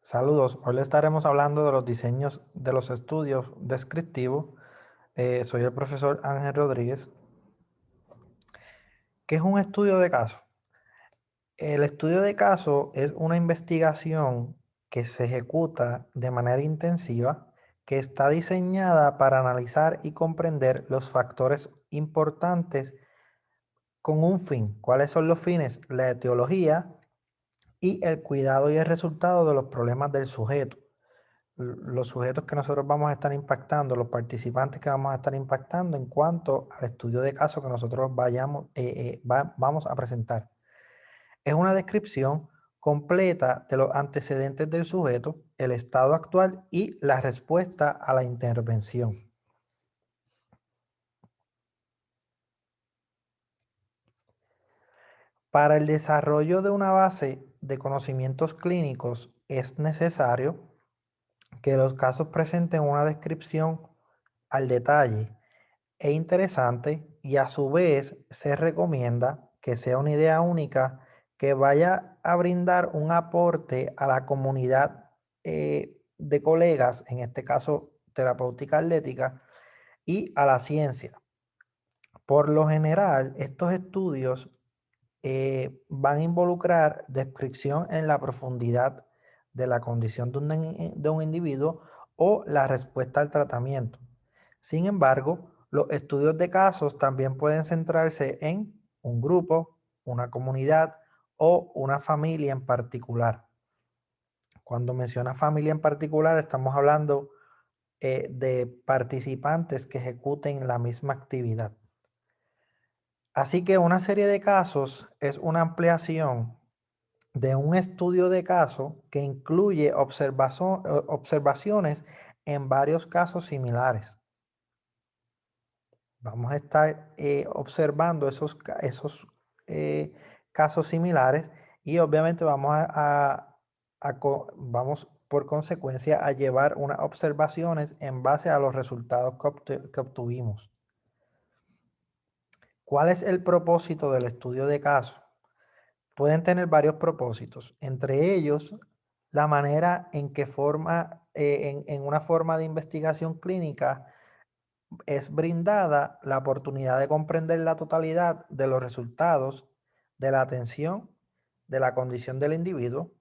Saludos, hoy le estaremos hablando de los diseños de los estudios descriptivos. Soy el profesor Ángel Rodríguez. ¿Qué es un estudio de caso? El estudio de caso es una investigación que se ejecuta de manera intensiva, que está diseñada para analizar y comprender los factores importantes con un fin. ¿Cuáles son los fines? La etiología y el cuidado y el resultado de los problemas del sujeto. Los sujetos que nosotros vamos a estar impactando, los participantes que vamos a estar impactando en cuanto al estudio de caso que nosotros vamos a presentar. Es una descripción completa de los antecedentes del sujeto, el estado actual y la respuesta a la intervención. Para el desarrollo de una base de conocimientos clínicos es necesario que los casos presenten una descripción al detalle e interesante, y a su vez se recomienda que sea una idea única que vaya a brindar un aporte a la comunidad de colegas, en este caso terapéutica atlética, y a la ciencia. Por lo general, estos estudios van a involucrar descripción en la profundidad de la condición de un individuo o la respuesta al tratamiento. Sin embargo, los estudios de casos también pueden centrarse en un grupo, una comunidad o una familia en particular. Cuando menciona familia en particular, estamos hablando de participantes que ejecuten la misma actividad. Así que una serie de casos es una ampliación de un estudio de caso que incluye observaciones en varios casos similares. Vamos a estar observando esos eh, casos similares, y obviamente vamos por consecuencia a llevar unas observaciones en base a los resultados que obtuvimos. ¿Cuál es el propósito del estudio de caso? Pueden tener varios propósitos, entre ellos la manera en que en una forma de investigación clínica es brindada la oportunidad de comprender la totalidad de los resultados de la atención de la condición del individuo,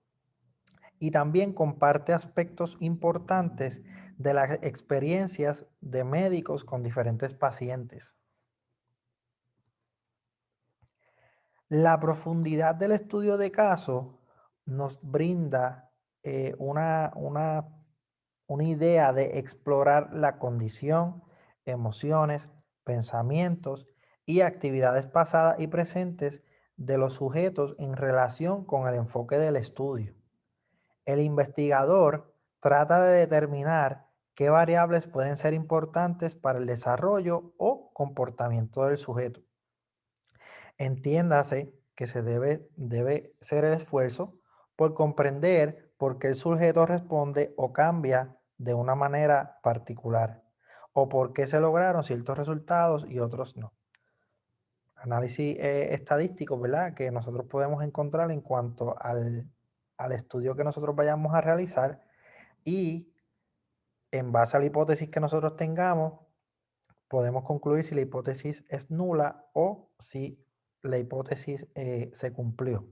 y también comparte aspectos importantes de las experiencias de médicos con diferentes pacientes. La profundidad del estudio de caso nos brinda una idea de explorar la condición, emociones, pensamientos y actividades pasadas y presentes de los sujetos en relación con el enfoque del estudio. El investigador trata de determinar qué variables pueden ser importantes para el desarrollo o comportamiento del sujeto. Entiéndase que debe ser el esfuerzo por comprender por qué el sujeto responde o cambia de una manera particular, o por qué se lograron ciertos resultados y otros no. Análisis estadístico, ¿verdad? Que nosotros podemos encontrar en cuanto al estudio que nosotros vayamos a realizar, y en base a la hipótesis que nosotros tengamos, podemos concluir si la hipótesis es nula o si la hipótesis se cumplió.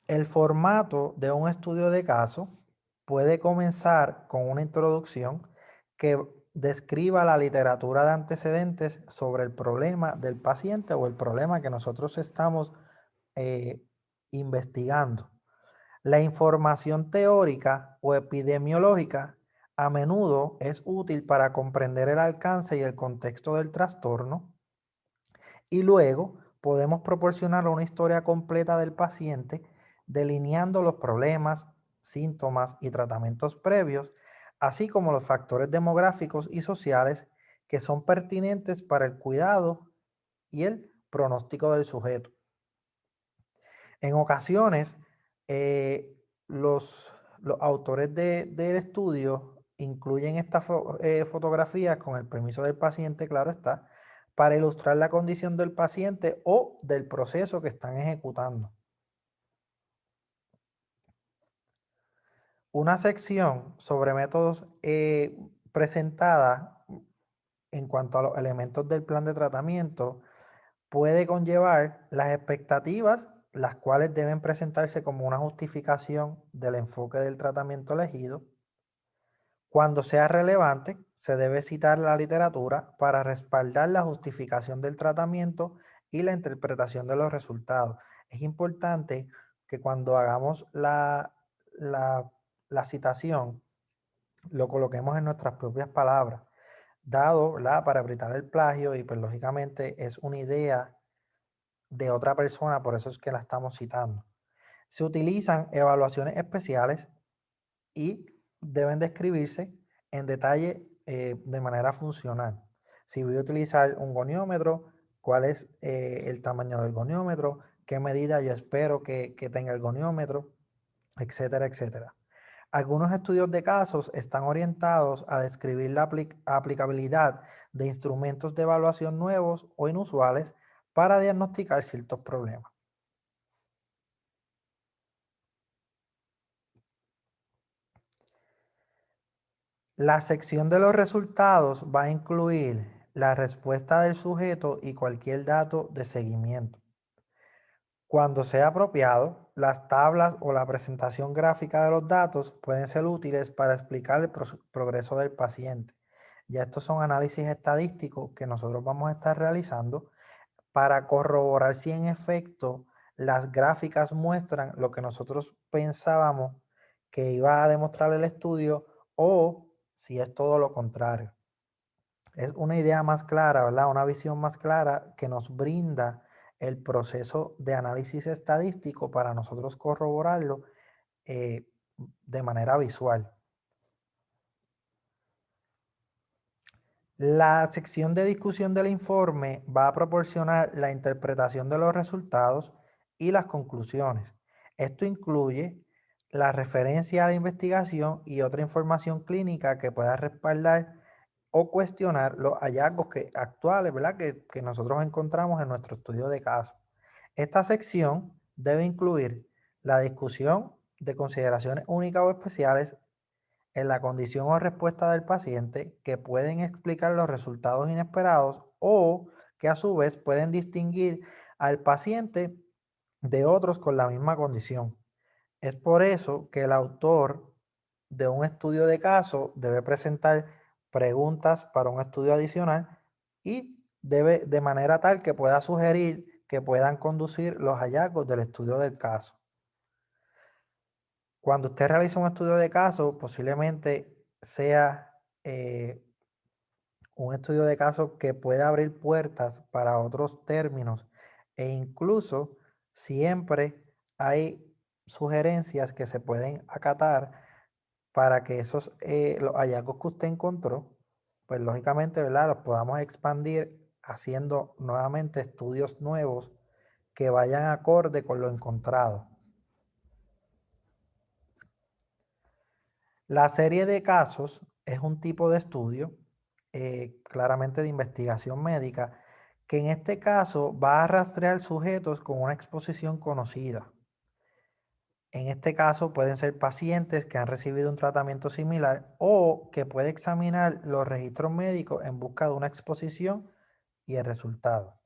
El formato de un estudio de caso puede comenzar con una introducción que describa la literatura de antecedentes sobre el problema del paciente o el problema que nosotros estamos eh, investigando. La información teórica o epidemiológica a menudo es útil para comprender el alcance y el contexto del trastorno, y luego podemos proporcionar una historia completa del paciente, delineando los problemas, síntomas y tratamientos previos, así como los factores demográficos y sociales que son pertinentes para el cuidado y el pronóstico del sujeto. En ocasiones, eh, los autores del estudio incluyen estas fotografías con el permiso del paciente, claro está, para ilustrar la condición del paciente o del proceso que están ejecutando. Una sección sobre métodos presentada en cuanto a los elementos del plan de tratamiento puede conllevar las expectativas, las cuales deben presentarse como una justificación del enfoque del tratamiento elegido. Cuando sea relevante, se debe citar la literatura para respaldar la justificación del tratamiento y la interpretación de los resultados. Es importante que cuando hagamos la, la citación, lo coloquemos en nuestras propias palabras, dado, ¿verdad?, para evitar el plagio y pues lógicamente es una idea de otra persona, por eso es que la estamos citando. Se utilizan evaluaciones especiales y deben describirse en detalle de manera funcional. Si voy a utilizar un goniómetro, cuál es el tamaño del goniómetro, qué medida yo espero que tenga el goniómetro, etcétera, etcétera. Algunos estudios de casos están orientados a describir la aplicabilidad de instrumentos de evaluación nuevos o inusuales para diagnosticar ciertos problemas. La sección de los resultados va a incluir la respuesta del sujeto y cualquier dato de seguimiento. Cuando sea apropiado, las tablas o la presentación gráfica de los datos pueden ser útiles para explicar el progreso del paciente. Ya estos son análisis estadísticos que nosotros vamos a estar realizando para corroborar si en efecto las gráficas muestran lo que nosotros pensábamos que iba a demostrar el estudio o si es todo lo contrario. Es una idea más clara, ¿verdad? Una visión más clara que nos brinda el proceso de análisis estadístico para nosotros corroborarlo eh, de manera visual. La sección de discusión del informe va a proporcionar la interpretación de los resultados y las conclusiones. Esto incluye la referencia a la investigación y otra información clínica que pueda respaldar o cuestionar los hallazgos actuales, ¿verdad?, que nosotros encontramos en nuestro estudio de caso. Esta sección debe incluir la discusión de consideraciones únicas o especiales en la condición o respuesta del paciente que pueden explicar los resultados inesperados o que a su vez pueden distinguir al paciente de otros con la misma condición. Es por eso que el autor de un estudio de caso debe presentar preguntas para un estudio adicional y debe de manera tal que pueda sugerir que puedan conducir los hallazgos del estudio del caso. Cuando usted realiza un estudio de caso, posiblemente sea un estudio de caso que pueda abrir puertas para otros términos e incluso siempre hay sugerencias que se pueden acatar para que esos los hallazgos que usted encontró, pues lógicamente, ¿verdad?, los podamos expandir haciendo nuevamente estudios nuevos que vayan acorde con lo encontrado. La serie de casos es un tipo de estudio, claramente de investigación médica, que en este caso va a rastrear sujetos con una exposición conocida. En este caso pueden ser pacientes que han recibido un tratamiento similar o que puede examinar los registros médicos en busca de una exposición y el resultado.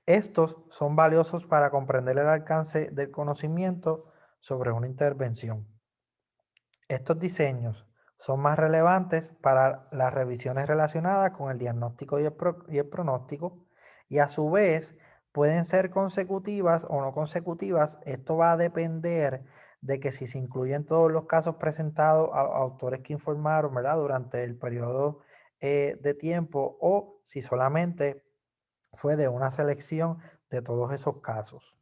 Estos son valiosos para comprender el alcance del conocimiento sobre una intervención. Estos diseños son más relevantes para las revisiones relacionadas con el diagnóstico y el pronóstico y a su vez pueden ser consecutivas o no consecutivas. Esto va a depender de que si se incluyen todos los casos presentados a autores que informaron, ¿verdad?, durante el periodo de tiempo o si solamente fue de una selección de todos esos casos.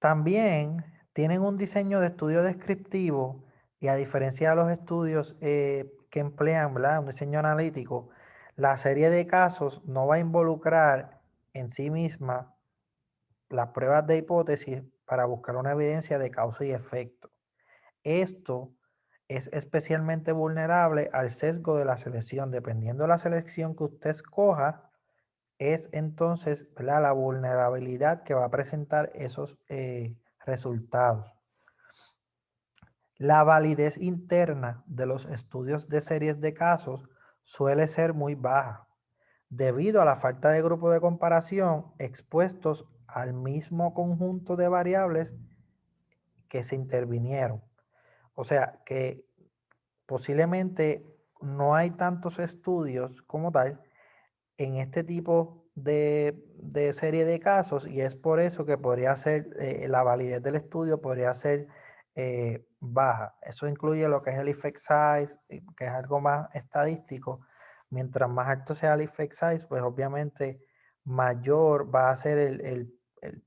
También tienen un diseño de estudio descriptivo y a diferencia de los estudios que emplean, ¿verdad?, un diseño analítico, la serie de casos no va a involucrar en sí misma las pruebas de hipótesis para buscar una evidencia de causa y efecto. Esto es especialmente vulnerable al sesgo de la selección. Dependiendo de la selección que usted escoja, es entonces, ¿verdad?, la vulnerabilidad que va a presentar esos resultados. La validez interna de los estudios de series de casos suele ser muy baja, debido a la falta de grupo de comparación expuestos al mismo conjunto de variables que se intervinieron. O sea que posiblemente no hay tantos estudios como tal en este tipo de serie de casos, y es por eso que podría ser, la validez del estudio podría ser baja. Eso incluye lo que es el effect size, que es algo más estadístico. Mientras más alto sea el effect size, pues obviamente mayor va a ser el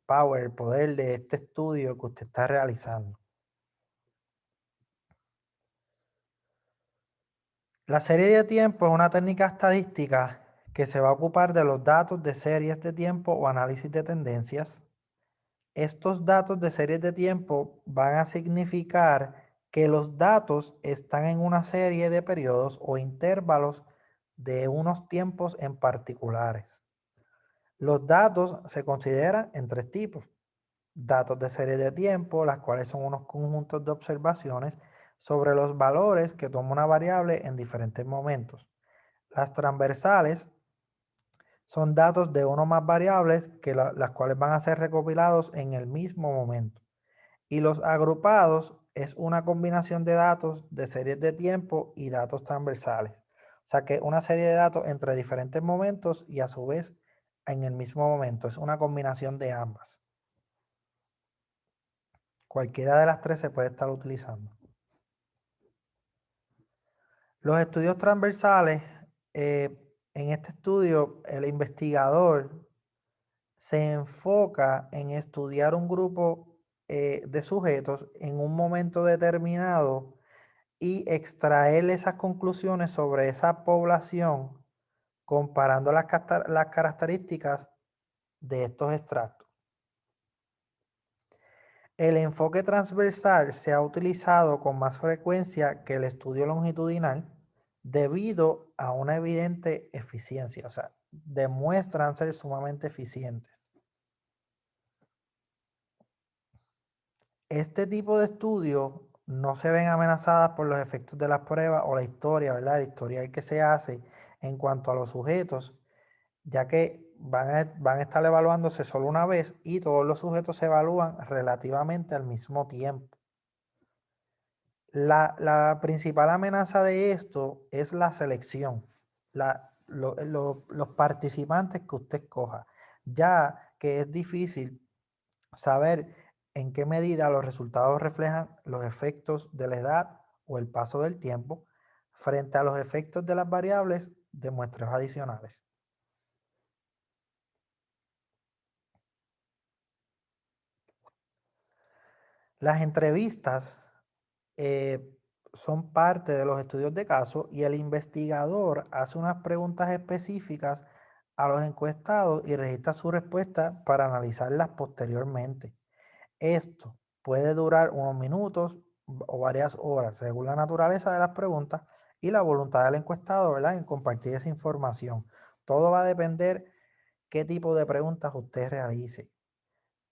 power, el poder de este estudio que usted está realizando. La serie de tiempo es una técnica estadística que se va a ocupar de los datos de series de tiempo o análisis de tendencias. Estos datos de series de tiempo van a significar que los datos están en una serie de periodos o intervalos de unos tiempos en particulares. Los datos se consideran en tres tipos: datos de serie de tiempo, las cuales son unos conjuntos de observaciones sobre los valores que toma una variable en diferentes momentos. Las transversales son datos de uno o más variables que las cuales van a ser recopilados en el mismo momento. Y los agrupados es una combinación de datos de series de tiempo y datos transversales. O sea que una serie de datos entre diferentes momentos y a su vez en el mismo momento. Es una combinación de ambas. Cualquiera de las tres se puede estar utilizando. Los estudios transversales, en este estudio el investigador se enfoca en estudiar un grupo de sujetos en un momento determinado y extraer esas conclusiones sobre esa población comparando las características de estos extractos. El enfoque transversal se ha utilizado con más frecuencia que el estudio longitudinal debido a una evidente eficiencia, o sea, demuestran ser sumamente eficientes. Este tipo de estudios no se ven amenazadas por los efectos de las pruebas o la historia, ¿verdad? El historial que se hace en cuanto a los sujetos, ya que van a estar evaluándose solo una vez y todos los sujetos se evalúan relativamente al mismo tiempo. La principal amenaza de esto es la selección, los participantes que usted escoja, ya que es difícil saber en qué medida los resultados reflejan los efectos de la edad o el paso del tiempo frente a los efectos de las variables de muestreos adicionales. Las entrevistas eh, son parte de los estudios de caso y el investigador hace unas preguntas específicas a los encuestados y registra su respuesta para analizarlas posteriormente. Esto puede durar unos minutos o varias horas, según la naturaleza de las preguntas y la voluntad del encuestado, ¿verdad?, en compartir esa información. Todo va a depender qué tipo de preguntas usted realice.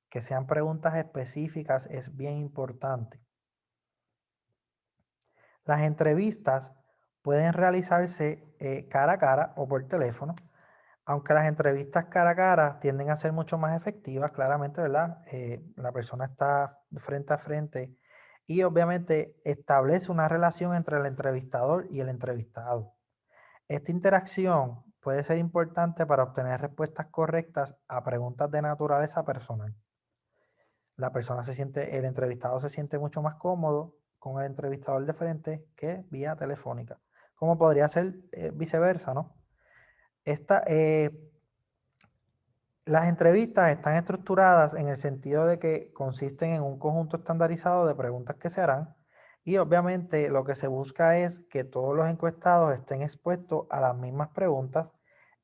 Que sean preguntas específicas es bien importante. Las entrevistas pueden realizarse cara a cara o por teléfono, aunque las entrevistas cara a cara tienden a ser mucho más efectivas, claramente, ¿verdad? La persona está frente a frente y obviamente establece una relación entre el entrevistador y el entrevistado. Esta interacción puede ser importante para obtener respuestas correctas a preguntas de naturaleza personal. El entrevistado se siente mucho más cómodo con el entrevistador de frente que vía telefónica, como podría ser viceversa, ¿no? Esta, las entrevistas están estructuradas en el sentido de que consisten en un conjunto estandarizado de preguntas que se harán y obviamente lo que se busca es que todos los encuestados estén expuestos a las mismas preguntas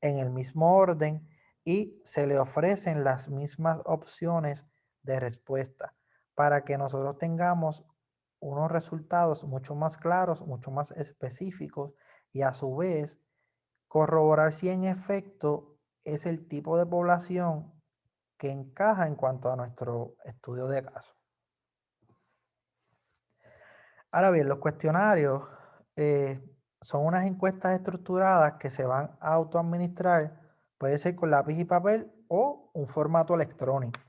en el mismo orden y se le ofrecen las mismas opciones de respuesta para que nosotros tengamos unos resultados mucho más claros, mucho más específicos y a su vez corroborar si en efecto es el tipo de población que encaja en cuanto a nuestro estudio de caso. Ahora bien, los cuestionarios eh, son unas encuestas estructuradas que se van a autoadministrar, puede ser con lápiz y papel o un formato electrónico.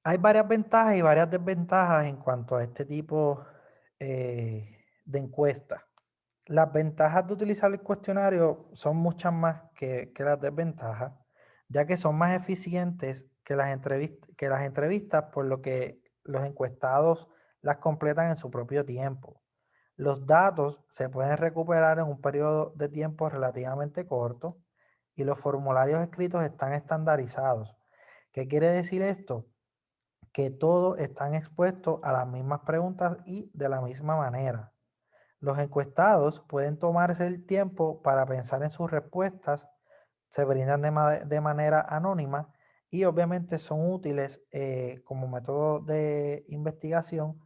Hay varias ventajas y varias desventajas en cuanto a este tipo de encuestas. Las ventajas de utilizar el cuestionario son muchas más que las desventajas, ya que son más eficientes que las entrevistas, por lo que los encuestados las completan en su propio tiempo. Los datos se pueden recuperar en un periodo de tiempo relativamente corto y los formularios escritos están estandarizados. ¿Qué quiere decir esto? Que todos están expuestos a las mismas preguntas y de la misma manera. Los encuestados pueden tomarse el tiempo para pensar en sus respuestas, se brindan de manera anónima y obviamente son útiles como método de investigación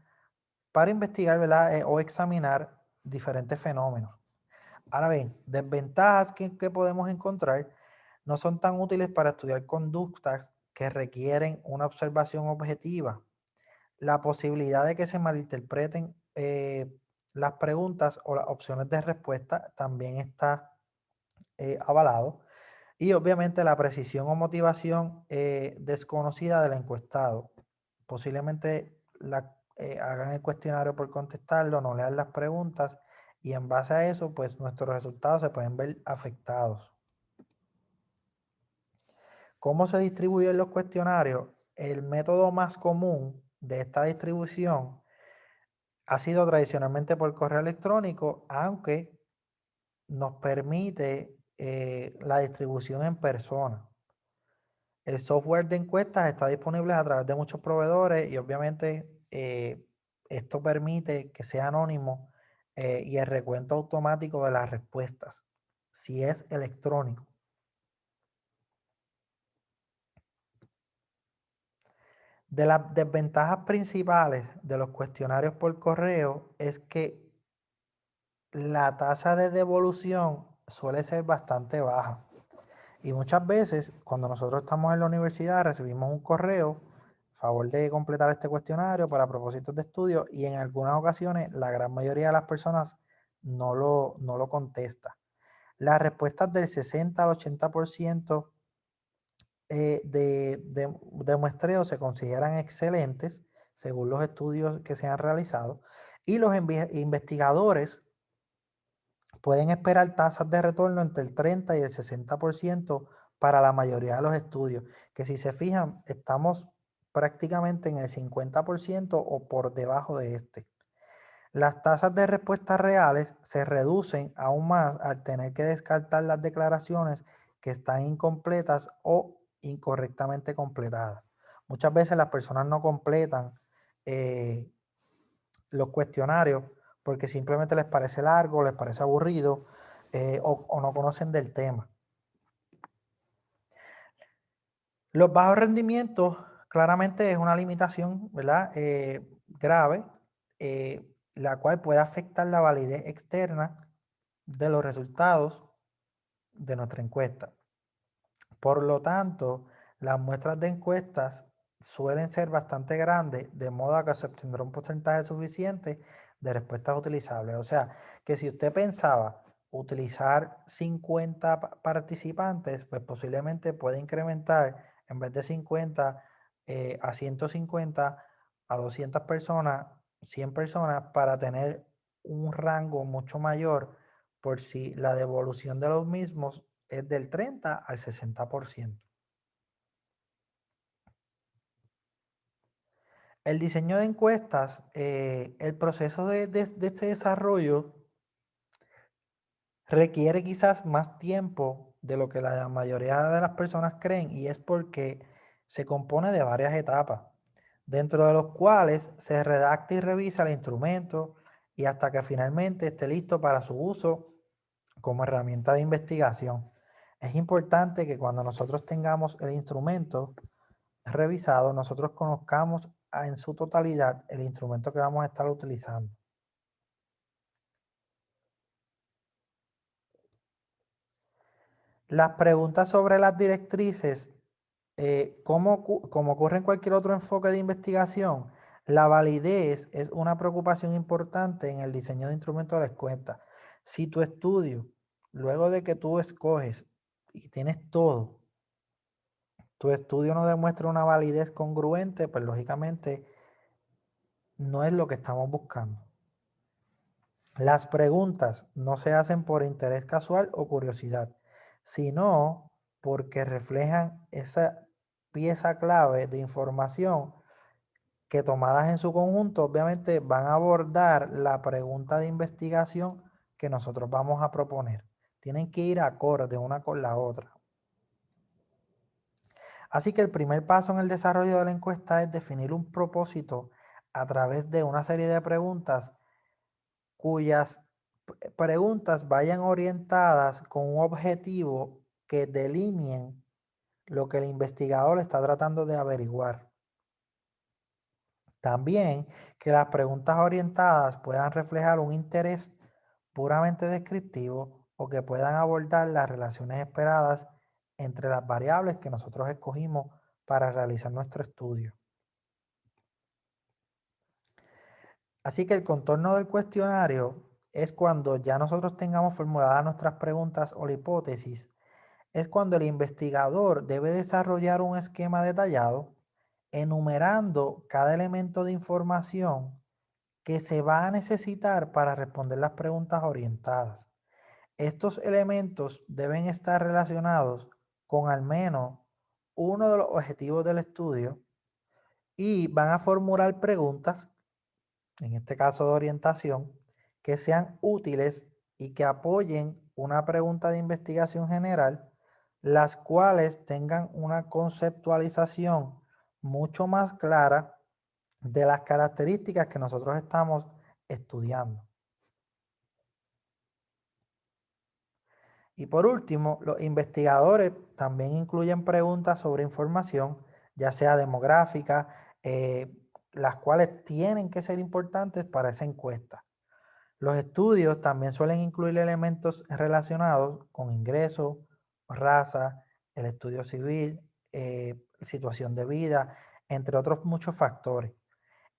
para investigar, ¿verdad? O examinar diferentes fenómenos. Ahora bien, desventajas que podemos encontrar no son tan útiles para estudiar conductas que requieren una observación objetiva. La posibilidad de que se malinterpreten las preguntas o las opciones de respuesta también está avalado. Y obviamente la precisión o motivación desconocida del encuestado. Posiblemente hagan el cuestionario por contestarlo, no lean las preguntas y en base a eso, pues nuestros resultados se pueden ver afectados. ¿Cómo se distribuyen los cuestionarios? El método más común de esta distribución ha sido tradicionalmente por correo electrónico, aunque nos permite la distribución en persona. El software de encuestas está disponible a través de muchos proveedores y obviamente esto permite que sea anónimo y el recuento automático de las respuestas, si es electrónico. De las desventajas principales de los cuestionarios por correo es que la tasa de devolución suele ser bastante baja. Y muchas veces, cuando nosotros estamos en la universidad, recibimos un correo a favor de completar este cuestionario para propósitos de estudio y en algunas ocasiones la gran mayoría de las personas no lo contesta. Las respuestas del 60 al 80% de muestreo se consideran excelentes según los estudios que se han realizado y los investigadores pueden esperar tasas de retorno entre el 30 y el 60% para la mayoría de los estudios, que si se fijan, estamos prácticamente en el 50% o por debajo de este. Las tasas de respuestas reales se reducen aún más al tener que descartar las declaraciones que están incompletas o incorrectamente completadas. Muchas veces las personas no completan eh, los cuestionarios porque simplemente les parece largo, les parece aburrido o no conocen del tema. Los bajos rendimientos claramente es una limitación, ¿verdad? Grave, la cual puede afectar la validez externa de los resultados de nuestra encuesta. Por lo tanto, las muestras de encuestas suelen ser bastante grandes, de modo que se obtendrá un porcentaje suficiente de respuestas utilizables. O sea, que si usted pensaba utilizar 50 participantes, pues posiblemente puede incrementar en vez de 50 a 150 a 200 personas, 100 personas para tener un rango mucho mayor por si la devolución de los mismos es del 30 al 60%. El diseño de encuestas, el proceso de este desarrollo requiere quizás más tiempo de lo que la mayoría de las personas creen y es porque se compone de varias etapas, dentro de los cuales se redacta y revisa el instrumento y hasta que finalmente esté listo para su uso como herramienta de investigación. Es importante que cuando nosotros tengamos el instrumento revisado, nosotros conozcamos en su totalidad el instrumento que vamos a estar utilizando. Las preguntas sobre las directrices, como ocurre en cualquier otro enfoque de investigación, la validez es una preocupación importante en el diseño de instrumentos de la encuesta. Si tu estudio, luego de que tú escoges y tienes todo, tu estudio no demuestra una validez congruente, pues lógicamente no es lo que estamos buscando. Las preguntas no se hacen por interés casual o curiosidad, sino porque reflejan esa pieza clave de información que, tomadas en su conjunto, obviamente van a abordar la pregunta de investigación que nosotros vamos a proponer. Tienen que ir acorde una con la otra. Así que el primer paso en el desarrollo de la encuesta es definir un propósito a través de una serie de preguntas cuyas preguntas vayan orientadas con un objetivo que delineen lo que el investigador está tratando de averiguar. También que las preguntas orientadas puedan reflejar un interés puramente descriptivo o que puedan abordar las relaciones esperadas entre las variables que nosotros escogimos para realizar nuestro estudio. Así que el contorno del cuestionario es cuando ya nosotros tengamos formuladas nuestras preguntas o la hipótesis, es cuando el investigador debe desarrollar un esquema detallado enumerando cada elemento de información que se va a necesitar para responder las preguntas orientadas. Estos elementos deben estar relacionados con al menos uno de los objetivos del estudio y van a formular preguntas, en este caso de orientación, que sean útiles y que apoyen una pregunta de investigación general, las cuales tengan una conceptualización mucho más clara de las características que nosotros estamos estudiando. Y por último, los investigadores también incluyen preguntas sobre información, ya sea demográfica, las cuales tienen que ser importantes para esa encuesta. Los estudios también suelen incluir elementos relacionados con ingresos, raza, el estudio civil, situación de vida, entre otros muchos factores.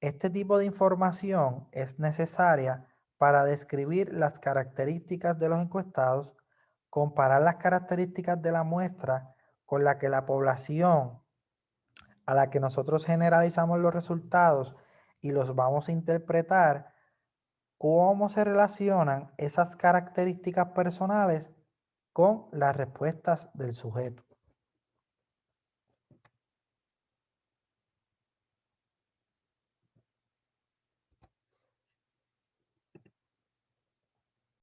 Este tipo de información es necesaria para describir las características de los encuestados, comparar las características de la muestra con la que la población a la que nosotros generalizamos los resultados y los vamos a interpretar, cómo se relacionan esas características personales con las respuestas del sujeto.